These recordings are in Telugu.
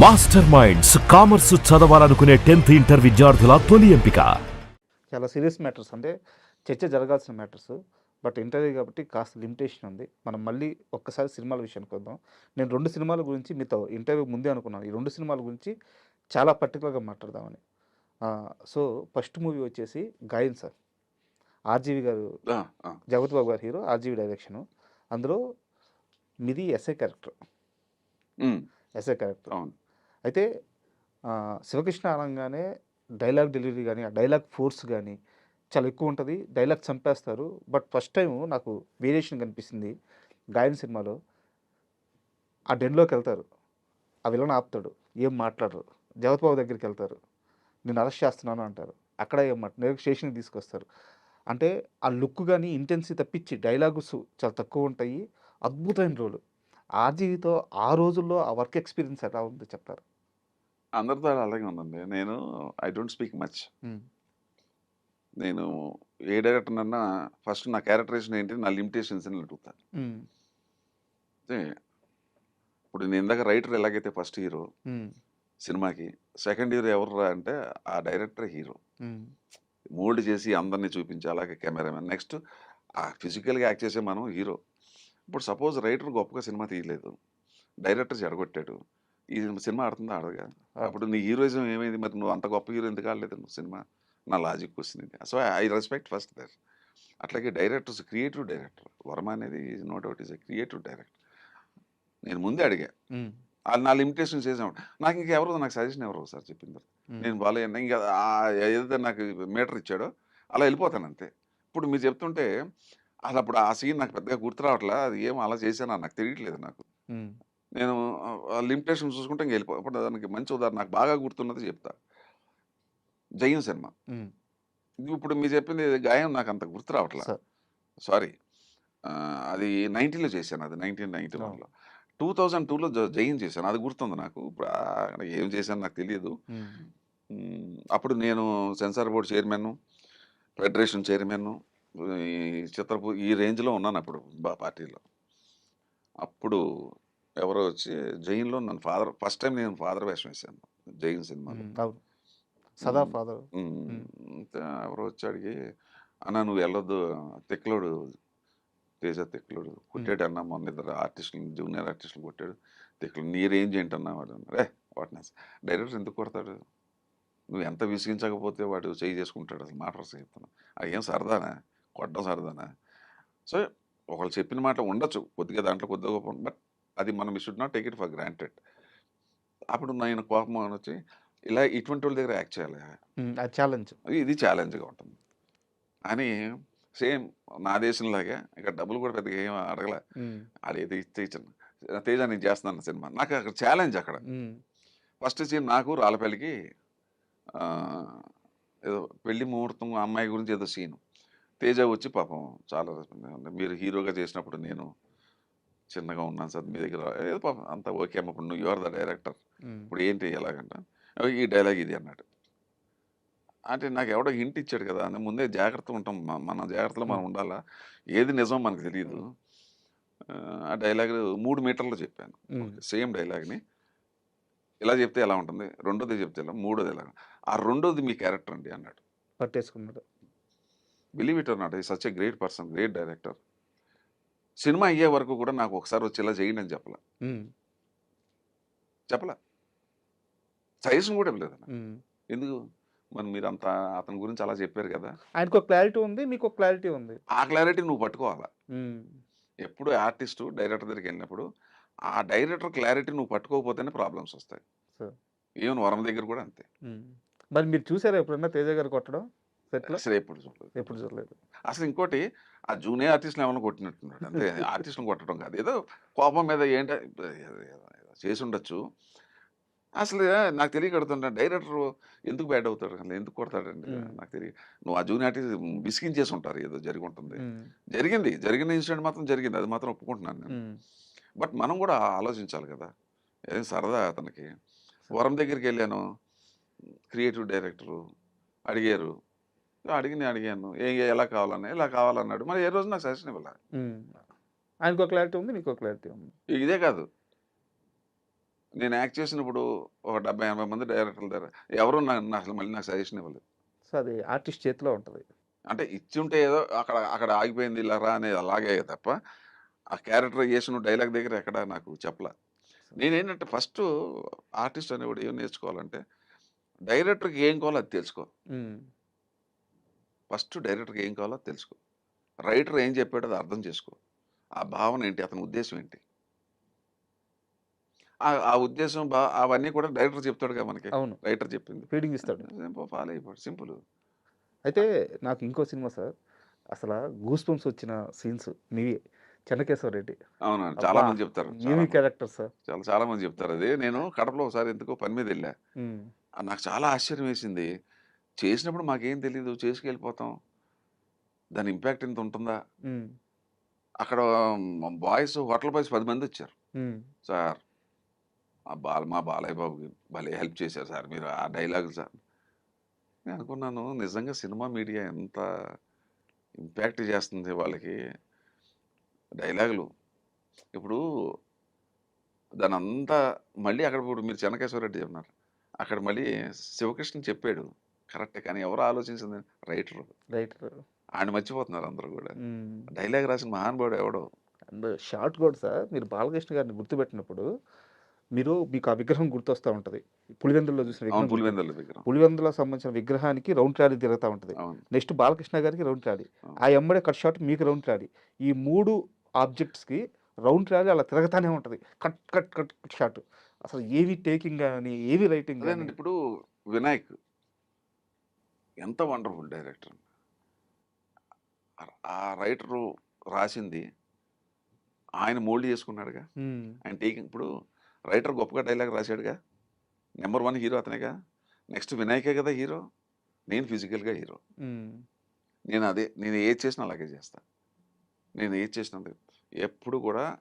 మాస్టర్ మైండ్స్ కామర్స్ చదవాలనుకునే 10th ఇంటర్ విద్యార్థుల తొలి ఎంపిక. చాలా సీరియస్ మ్యాటర్స్, అంటే చర్చ జరగాల్సిన మ్యాటర్స్. బట్ ఇంటర్వ్యూ కాబట్టి కాస్త లిమిటేషన్ ఉంది. మనం మళ్ళీ ఒక్కసారి సినిమాల విషయానికి వద్దాం. నేను 2 సినిమాల గురించి మీతో ఇంటర్వ్యూ ముందే అనుకున్నాను. ఈ 2 సినిమాల గురించి చాలా పర్టికులర్‌గా మాట్లాడదామని. సో, ఫస్ట్ మూవీ వచ్చేసి 'గాయన్' సార్. ఆర్‌జీవి గారు, ఆ! ఆ! జగపతి బాబు గారి హీరో, ఆర్‌జీవి డైరెక్షను. అందులో మీది ఎస్ఐ క్యారెక్టర్. హ్మ్. SI character. అవును. అయితే శివకృష్ణ అనంగానే డైలాగ్ డెలివరీ గానీ, ఆ డైలాగ్ ఫోర్స్ గానీ చాలా ఎక్కువుంటది. డైలాగ్ చంపేస్తారు. బట్ ఫస్ట్ టైము నాకు వేరియేషన్ కనిపిస్తుంది 'గాయన్' సినిమాలో. ఆ డెన్‌లోకెళ్తారు. ఆ విలన్ ఆపుతాడు. ఏం మాట్లాడరు. జగపతి బాబు దగ్గరికెళ్తారు. నిన్ను అరెస్ట్ చేస్తున్నాను అంటారు. అక్కడ ఏం నేరుగా స్టేషన్‌కి తీసుకొస్తారు. అంటే ఆ లుక్ గాని, ఇంటెన్సిటీ తప్పించి డైలాగ్స్ చాలా తక్కువుంటాయి. అద్భుతమైన రోల్. ఆర్‌జీవితో ఆ రోజుల్లో ఆ వర్క్ ఎక్స్‌పీరియన్స్ ఎలా ఉందో చెప్తారా? అందరితో అలాగే ఉందండి. నేను ఐ డోంట్ స్పీక్ మచ్. హ్మ్. నేను ఏ డైరెక్టర్‌నన్నా ఫస్ట్ నా క్యారెక్టరైజేషన్ ఏంటి? నా లిమిటేషన్స్ అని అడుగుతా. హ్మ్. అంటే ఇప్పుడు నేను ఇందాక రైటర్ ఎలాగైతే ఫస్ట్ హీరో హ్మ్. సినిమాకి, సెకండ్ హీరో ఎవర్రా అంటే ఆ డైరెక్టరే హీరో. హ్మ్. మోల్డ్ చేసి అందరిని చూపించి అలాగే కెమెరామెన్. నెక్స్ట్ ఫిజికల్‌గా యాక్ట్ చేసే మనం హీరో. ఇప్పుడు సపోజ్ రైటర్ గొప్పగా సినిమా తీయలేదు. డైరెక్టర్ చెడగొట్టాడు. ఈ సినిమా ఆడుతుందా? ఆడదుగా. అప్పుడు నీ హీరోయిజం ఏమైంది? మరి నువ్వు అంత గొప్ప హీరో ఎందుకు ఆడలేదు నువ్వు సినిమా? నా లాజిక్ క్వెషన్ ఇది. So, I respect first that. అట్లాగే డైరెక్టర్స్ క్రియేటివ్ డైరెక్టర్. వర్మ అనేది is no doubt is a creative director. నేను ముందే అడిగా. హ్మ్. నా లిమిటేషన్స్ చేసాను. నాకు ఇంకెవరు నాకు సజెషన్ ఎవరు సార్ చెప్పింది తర్వాత. హ్మ్. నేను బాలేను. ఇంకా ఏదైతే నాకు మీటర్ ఇచ్చాడో అలా వెళ్ళిపోతాను అంతే. ఇప్పుడు మీరు చెప్తుంటే అసలు అప్పుడు ఆ సీన్ నాకు పెద్దగా గుర్తు రావట్లా. అది ఏమో అలా చేశానా నాకు తెలియట్లేదు నాకు. హ్మ్. నేను లిమిటేషన్స్ చూసుకుంటే ఇంక వెళ్ళిపో ఇప్పుడు దానికి మంచి ఉదాహరణ నాకు బాగా గుర్తున్నది చెప్తా. 'జయం' సినిమా. హ్మ్. ఇప్పుడు మీరు చెప్పింది గాయం నాకు అంత గుర్తు రావట్లా. సార్. సారీ. అది 90లో చేశాను అది అవును. 1991లో. 2002లో 'జయం' చేశాను. అది గుర్తుంది నాకు. ఇప్పుడు ఏం చేశానో నాకు తెలియదు. హ్మ్. అప్పుడు నేను censor board chairman, federation chairman, ఈ ఈ రేంజ్‌లో ఉన్నాను అప్పుడు పార్టీలో. అప్పుడు ఎవరో వచ్చి 'జైన్‌లో' నన్ను ఫస్ట్ టైమ్ నేను ఫాదర్ వేషం వేశాను 'జైన్' సినిమాలో. హ్మ్. అవును. సదా హ్మ్. ఫాదర్. హ్మ్. హ్మ్. ఎవరో వచ్చి అడిగి, "అన్నా నువ్వు వెళ్ళొద్దు తిక్కలోడు తేజ తిక్కలోడు హ్మ్. కొట్టాడన్నా మొన్న ఇద్దరు ఆర్టిస్టులని జూనియర్ ఆర్టిస్టులు కొట్టాడు. తిక్కలోడు నీ రేంజ్ ఏంటన్నా" వాడు అన్నారు. వాడిని డైరెక్టర్ ఎందుకు కొడతాడు? నువ్వు ఎంత విసిగించకపోతే వాడు చెయ్యి చేసుకుంటాడు అసలు మాట వరుస చెప్తున్నా. అదేం సరదానా? కొట్టడం సరదానా? సో, ఒకళ్ళు చెప్పిన మాట ఉండొచ్చు. కొద్దిగా దాంట్లో కొద్దిగా గొప్ప బట్ అది మనం we should not take it for granted. అప్పుడు నేను కోపం అనొచ్చి, ఇలా ఇటువంటోళ్ళ దగ్గర యాక్ట్ చేయాలా? హ్మ్. అది ఛాలెంజ్. ఇది ఛాలెంజ్‌గా ఉంటుంది. అని సేమ్ నా దేశంలాగే ఇక డబ్బులు కూడా పెద్దగా ఏమి అడగలే. హ్మ్. ఆడేదో ఇస్తే ఇచ్చాను. 'తేజ నేను చేస్తున్నాను' సినిమా. నాకు అక్కడ ఛాలెంజ్ అక్కడ. హ్మ్. ఫస్ట్ సీన్ నాకు రాళ్ళపల్లికి ఆహ్, ఏదో పెళ్లి ముహూర్తం ఆ అమ్మాయి గురించి ఏదో సీను. తేజ వచ్చి పాపం చాలా మీరు హీరోగా చేసినప్పుడు నేను చిన్నగా ఉన్నాను సార్ మీ దగ్గర ఏదో పాపం అంతా ఓకే అమ్మ ఇప్పుడు నువ్వు యు ఆర్ ద డైరెక్టర్. హ్మ్. ఇప్పుడు ఏంటి ఎలాగంట ఈ డైలాగ్ ఇది అన్నాడు. అంటే నాకు ఎవడో హింట్ ఇచ్చాడు కదా! అని ముందే జాగ్రత్తగా ఉంటాం. మన జాగ్రత్తలో మనం హ్మ్. ఉండాలా. ఏది నిజం మనకు తెలీదు. ఆ డైలాగ్ 3 మీటర్లు చెప్పాను. హ్మ్. ఓకే. సేమ్ డైలాగ్‌ని ఇలా చెప్తే ఎలా ఉంటుంది? రెండోది చెప్తే ఎలా? మూడోది ఎలా? ఆ రెండోది మీ క్యారెక్టర్ అండి అన్నాడు. పట్టేసుకున్నాడు. బిలీవ్ ఇట్ ఆర్ నాట్ ఈ such a great person, great director. Cinema అయ్యే వరకు కూడా నాకు ఒకసారి వచ్చి ఇలా చేయండి అని చెప్పలా. హ్మ్. చెప్పలా. సజెషన్ కూడా ఇవ్వలేదు నాకు. హ్మ్. ఎందుకు? మరి మీరంతా అతని గురించి అలా చెప్పారు కదా! ఆయనకో క్లారిటీ ఉంది. మీకో క్లారిటీ ఉంది. ఆ క్లారిటీ నువ్వు పట్టుకోవాలా. హ్మ్. ఎప్పుడు ఆర్టిస్టు డైరెక్టర్ దగ్గరికెళ్ళినప్పుడు, ఆ డైరెక్టర్ క్లారిటీ నువ్వు పట్టుకోకపోతేనే ప్రాబ్లమ్స్ వస్తాయి. సో ఈవెన్ వరం దగ్గర కూడా అంతే. హ్మ్. మరి మీరు చూసారా ఎప్పుడన్నా తేజ గారు కొట్టడం సెట్‌లో? అసలు ఎప్పుడు చూడలేదు. ఎప్పుడు చూడలేదు. అసలు ఇంకోటి ఆ జూనియర్ ఆర్టిస్ట్‌ని ఏమన్నా కొట్టినట్టున్నాడు. అంతే ఆర్టిస్ట్‌ని కొట్టడం కాదు. ఏదో కోపం మీద ఏంట ఏదో చేసుండొచ్చు. అసలు నాకు తెలియక అడుగుతున్నా డైరెక్టర్ ఎందుకు బ్యాడ్ అవుతాడు? అసలు ఎందుకు కొడతాడండి? హ్మ్. నాకు తెలియదు. నువ్వు ఆ జూనియర్ ఆర్టిస్ట్ విసిగించేసి ఉంటారు. ఏదో జరిగుంటుంది. హ్మ్. జరిగింది. జరిగిన ఇన్సిడెంట్ మాత్రం జరిగింది. అది మాత్రం ఒప్పుకుంటున్నాను నేను. హ్మ్. బట్ మనం కూడా ఆలోచించాలి కదా! ఏం సరదా అతనికి. సో వరం దగ్గరికెళ్ళాను. క్రియేటివ్ డైరెక్టరు అడిగారు. నేను అడిగాను. ఎలా కావాలన్నా, ఇలా కావాలన్నాడు. మరి ఏ రోజు నాకు సజెషన్ ఇవ్వల. హ్మ్. ఆయనకో క్లారిటీ ఉంది. మీకో క్లారిటీ ఉంది. ఇదే కాదు. నేను యాక్ట్ చేసినప్పుడు ఒక 70-80 మంది డైరెక్టర్ల దగ్గర ఎవరు అసలు మళ్ళీ నాకు సజెషన్ ఇవ్వలేదు. సో, అది ఆర్టిస్ట్ చేతిలో ఉంటది. అంటే ఇచ్చుంటే ఏదో అక్కడ అక్కడ ఆగిపోయింది ఇలా రా అనేది అలాగే తప్ప, ఆ క్యారెక్టరైజేషన్ డైలాగ్ దగ్గర ఎక్కడ నాకు చెప్పలా. సో నేనేంటంటే ఫస్టు ఆర్టిస్ట్ అనేవాడు ఏం నేర్చుకోవాలంటే, డైరెక్టర్‌కి ఏం కావాలో అది తెలుసుకో. హ్మ్. ఫస్ట్ డైరెక్టర్‌కి ఏం కావాలో అది తెలుసుకో. రైటర్ ఏం చెప్పాడో అది అర్థం చేసుకో. ఆ భావన ఏంటి? అతని ఉద్దేశ్యం ఏంటి? ఆ ఉద్దేశ్యం అవన్నీ కూడా డైరెక్టర్ చెప్తాడుగా మనకి. అవును. రైటర్ చెప్పింది. ఫీడింగ్ ఇస్తాడు. ఫాలో అయిపోడు సింపుల్. అయితే నాకు ఇంకో సినిమా సార్, అసల గూస్ బంప్స్ వచ్చిన సీన్స్ మీవి. 'చెన్నకేశవరెడ్డి.' అవునండి. చాలా అబ్బా! మంది చెప్తారు. చాలా ఏమి మంది. Character sir. చాలా మంది చెప్తారది. నేను కడపలో ఒకసారి ఎందుకో పని మీదెళ్ళా. హ్మ్. నాకు చాలా ఆశ్చర్యం వేసింది. చేసినప్పుడు మాకేం తెలీదు. చేసుకెళ్ళిపోతాం. దాని ఇంపాక్ట్ ఇంత ఉంటుందా? హ్మ్. అక్కడ హోటల్ బాయ్స్ 10 మందొచ్చారు. హ్మ్. సార్ మా బాలయ్య బాబుకి భలే హెల్ప్ చేశారు సార్ మీరు ఆ డైలాగులు సార్. నేను అనుకున్నాను నిజంగా సినిమా మీడియా ఎంత ఇంపాక్ట్ చేస్తుంది వాళ్ళకి డైలాగులు. ఇప్పుడు దానంతా మళ్ళీ అక్కడ ఇప్పుడు మీరు చెన్నకేశవరెడ్డి అన్నారు. అక్కడ మళ్ళీ శివకృష్ణ చెప్పాడు. కరెక్టే. కానీ ఎవరు ఆలోచించింది రైటరు. రైటర్. ఆడిని మర్చిపోతున్నారు అందరూ గూడా. హ్మ్. డైలాగ్ రాసిన మహానుభావుడు ఎవడో. అండ్ షాట్ కూడా సార్ మీరు బాలకృష్ణ గారిని గుర్తుపెట్టినప్పుడు, మీకు ఆ విగ్రహం గుర్తొస్తా ఉంటది. పులివెందుల్లో చూసిన అవును. విగ్రహం గుర్తు. పులివెందుల విగ్రహం. పులివెందులకు సంబంధించిన విగ్రహానికి రౌండ్ ట్రాలీ తిరుగుతా ఉంటది. అవును. నెక్స్ట్ బాలకృష్ణ గారికి రౌండ్ ట్రాలీ. అవును. ఆ ఎమ్మడే కట్ షాట్ మీకు రౌండ్ ట్రాలీ. ఈ 3 ఆబ్జెక్ట్స్‌కి రౌండ్ ట్రాలీ అలా తిరగతానే ఉంటది. Cut, cut, cut, cut shot. అసలు ఏవి టేకింగ్ గాని, ఏవి రైటింగ్ గాని. అదేనండి ఇప్పుడు వినాయక్ ఎంత వండర్‌ఫుల్ డైరెక్టర్. ఆ రైటరు రాసింది ఆయన మోల్డ్ చేసుకున్నాడుగా. హ్మ్. ఆయన టేకింగ్ ఇప్పుడు రైటర్ గొప్పగా డైలాగ్ రాసాడుగా. నంబర్ 1 హీరో అతనేగా. నెక్స్ట్ వినాయకే కదా హీరో. నేను ఫిజికల్‌గా హీరో. హ్మ్. నేను ఏది చేసినా అలాగే చేస్తా. నేను ఏది చేసినా అంతే. ఎప్పుడు కూడా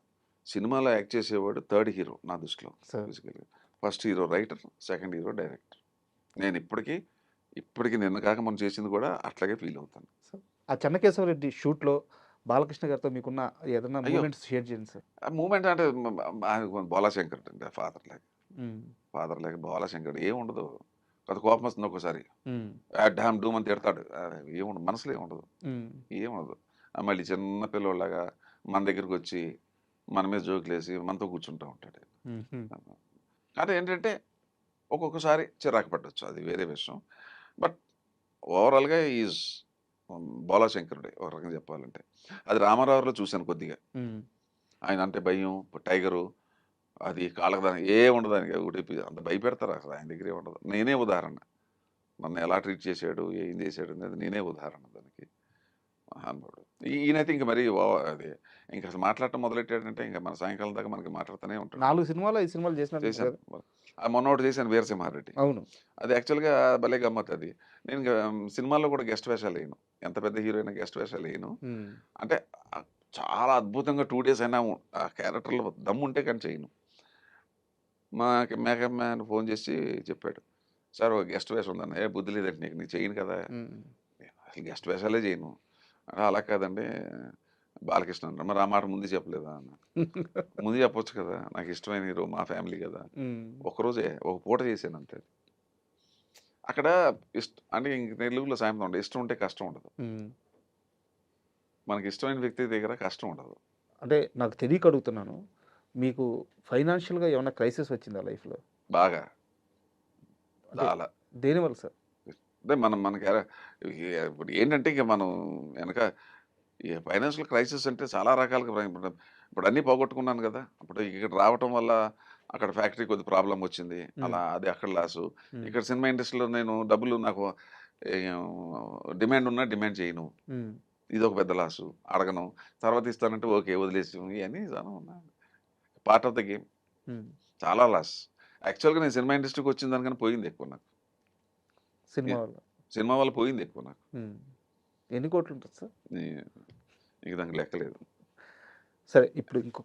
సినిమాలో యాక్ట్ చేసేవాడు థర్డ్ హీరో నా దృష్టిలో సార్. ఫిజికల్‌గా. First hero writer, second hero director. నేను ఇప్పటికి నిన్న కాక మొన్న చేసింది కూడా అట్లాగే ఫీల్ అవుతాను. సో, ఆ చెన్నకేశవరెడ్డి షూట్‌లో బాలకృష్ణ గారితో మీకున్న ఏదన్నా అయ్యో! మూమెంట్స్ షేర్ చేయండి సార్. ఆ మూమెంట్ అంటే బోలాశంకర్ అండి ఫాదర్ లాగా. హ్మ్. ఫాదర్ లాగా బోలాశంకర్ ఏముండదు. కొద్ది కోపం వస్తుంది ఒక్కోసారి. హ్మ్. డామ్ డూమ్ అని తిడతాడు. ఏముండదు మనసులో ఏముండదు. హ్మ్. ఏముండదు. మళ్ళీ చిన్న పిల్లోడిలాగా మన దగ్గరకొచ్చి మన మీద జోకులేసి మనతో కూర్చుంటా ఉంటాడు. హుహు. కానీ ఏంటంటే ఒక్కొక్కసారి చిరాకు పట్టొచ్చు. అది వేరే విషయం. బట్ ఓవరాల్‌గా ఈజ్ బోలాశంకరుడే ఒక రకంగా చెప్పాలంటే. అది రామారావులో చూశాను కొద్దిగా. హ్మ్. ఆయన అంటే భయం, టైగరు అది కాళ్ళకి ఏముండదు దానికి. అంత భయపెడతారు అసలు ఆయన దగ్గర ఏముండదు. నేనే ఉదాహరణ. నన్ను ఎలా ట్రీట్ చేశాడు, ఏం చేశాడు అనేది నేనే ఉదాహరణ దానికి. మహానుభావుడు. ఈయనైతే ఇంక మరి అది ఇంక అసలు మాట్లాడటం మొదలెట్టాడంటే ఇంక మన సాయంకాలం దాకా మనకి మాట్లాడుతూనే ఉంటాడు. 4 సినిమాలో, 5 సినిమాలు చేసినట్టున్నారు చేశాను. కదా! మొన్నొకటి చేశాను 'వీరసింహారెడ్డి.' అవును. అది యాక్చువల్‌గా భలే గమ్మత్తది. నేను సినిమాల్లో కూడా గెస్ట్ వేషాలెయ్యను. ఎంత పెద్ద హీరో అయినా గెస్ట్ వేషాలెయ్యను. హ్మ్. అంటే చాలా అద్భుతంగా 2 డేస్ అయినా ఆ క్యారెక్టర్‌లో దమ్ముంటే కానీ చేయను. మేకప్ మ్యాన్ ఫోన్ చేసి చెప్పాడు. "సార్ ఒక గెస్ట్ వేషం ఉందన్న." "ఏ బుద్ధి లేదండి నీకు. నేను చేయను కదా!" హ్మ్. నేను అసలు గెస్ట్ వేషాలే చేయను. "అలా కాదండి బాలకృష్ణ" అన్నాడు. "మరి ఆ మాట ముందే చెప్పలేదా?" అన్నా. ముందు చెప్పొచ్చు కదా! నాకు ఇష్టమైన హీరో మా ఫ్యామిలీ కదా! హ్మ్. ఒక్కరోజే ఒక పూట చేశానంతే. అక్కడ అంటే ఇంక తెలుగులో సామెత ఉంటది. ఇష్టం ఉంటే కష్టం ఉండదు. హ్మ్. మనకి ఇష్టమైన వ్యక్తి దగ్గర కష్టం ఉండదు. అంటే నాకు తెలియక అడుగుతున్నాను. మీకు ఫైనాన్షియల్‌గా ఏమన్నా క్రైసిస్ వచ్చిందా లైఫ్‌లో? బాగా. అంటే చాలా. దేనివల్ల సార్? అంటే మనం మనకి ఇప్పుడు ఏంటంటే ఇక మనం వెనక ఈ ఫైనాన్షియల్ క్రైసిస్ అంటే చాలా రకాలుగా ఇప్పుడు అన్నీ పోగొట్టుకున్నాను కదా! అప్పుడు ఇక్కడ రావటం వల్ల అక్కడ ఫ్యాక్టరీ కొద్ది ప్రాబ్లమ్ వచ్చింది. హ్మ్. అలా అది అక్కడ లాసు. హ్మ్. ఇక్కడ సినిమా ఇండస్ట్రీలో నేను డబ్బులు నాకు ఏం డిమాండ్ ఉన్నా డిమాండ్ చేయను. హ్మ్. ఇదొక పెద్ద లాసు. అడగను. తర్వాత ఇస్తానంటే ఓకే. వదిలేసాం. ఇయన్నీ చాలా ఉన్నాయి. Part of the game. హ్మ్. చాలా లాస్. యాక్చువల్‌గా నేను సినిమా ఇండస్ట్రీకి వచ్చిన దానికన్నా పోయింది ఎక్కువ నాకు. సినిమా ఎ వల్ల. సినిమా వల్ల పోయింది ఎక్కువ నాకు. హ్మ్. ఎన్ని కోట్లుంటది సార్? ఈ ఇక దానికి లెక్కలేదు. సరే ఇప్పుడు ఇంకొక